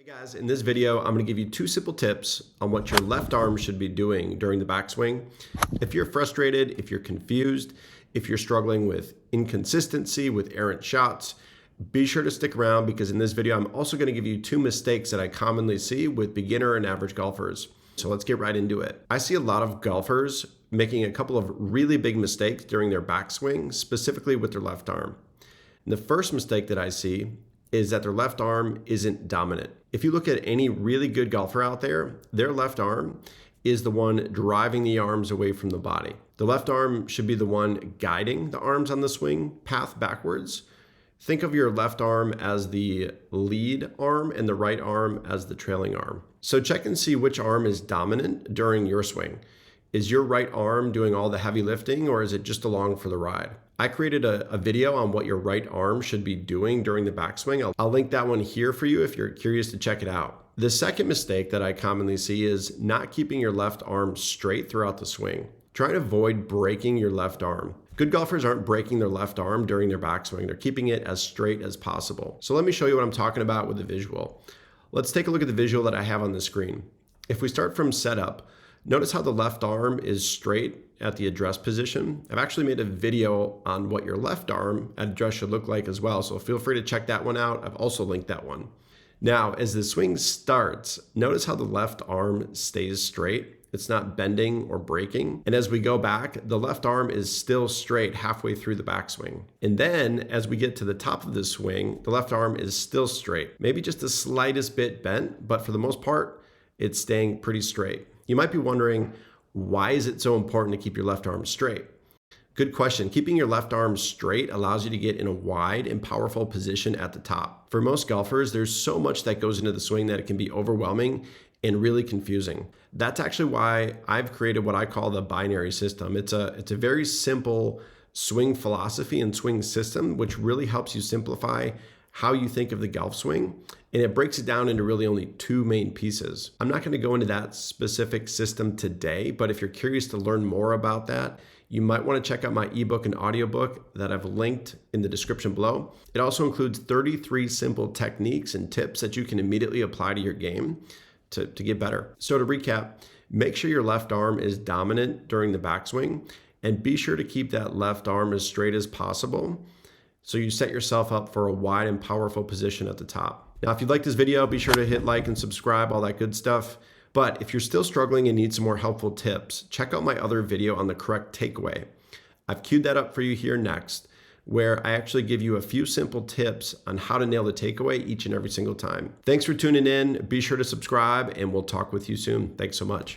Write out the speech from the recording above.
Hey guys, in this video, I'm going to give you two simple tips on what your left arm should be doing during the backswing. If you're frustrated, if you're confused, if you're struggling with inconsistency, with errant shots, be sure to stick around because in this video, I'm also going to give you two mistakes that I commonly see with beginner and average golfers. So let's get right into it. I see a lot of golfers making a couple of really big mistakes during their backswing, specifically with their left arm. And the first mistake that I see is that their left arm isn't dominant. If you look at any really good golfer out there, their left arm is the one driving the arms away from the body. The left arm should be the one guiding the arms on the swing path backwards. Think of your left arm as the lead arm and the right arm as the trailing arm. So check and see which arm is dominant during your swing. Is your right arm doing all the heavy lifting or is it just along for the ride? I created a video on what your right arm should be doing during the backswing. I'll link that one here for you if you're curious to check it out. The second mistake that I commonly see is not keeping your left arm straight throughout the swing. Try to avoid breaking your left arm. Good golfers aren't breaking their left arm during their backswing. They're keeping it as straight as possible. So let me show you what I'm talking about with the visual. Let's take a look at the visual that I have on the screen. If we start from setup, notice how the left arm is straight at the address position. I've actually made a video on what your left arm at address should look like as well, so feel free to check that one out. I've also linked that one. Now, as the swing starts, notice how the left arm stays straight. It's not bending or breaking. And as we go back, the left arm is still straight halfway through the backswing. And then as we get to the top of the swing, the left arm is still straight. Maybe just the slightest bit bent, but for the most part, it's staying pretty straight. You might be wondering, why is it so important to keep your left arm straight? Good question. Keeping your left arm straight allows you to get in a wide and powerful position at the top. For most golfers, there's so much that goes into the swing that it can be overwhelming and really confusing. That's actually why I've created what I call the binary system. It's a very simple swing philosophy and swing system, which really helps you simplify how you think of the golf swing, and it breaks it down into really only two main pieces. I'm not going to go into that specific system today, but if you're curious to learn more about that, you might want to check out my ebook and audiobook that I've linked in the description below. It also includes 33 simple techniques and tips that you can immediately apply to your game to get better. So to recap, make sure your left arm is dominant during the backswing, and be sure to keep that left arm as straight as possible so you set yourself up for a wide and powerful position at the top. Now, if you like this video, be sure to hit like and subscribe, all that good stuff. But if you're still struggling and need some more helpful tips, check out my other video on the correct takeaway. I've queued that up for you here next, where I actually give you a few simple tips on how to nail the takeaway each and every single time. Thanks for tuning in. Be sure to subscribe and we'll talk with you soon. Thanks so much.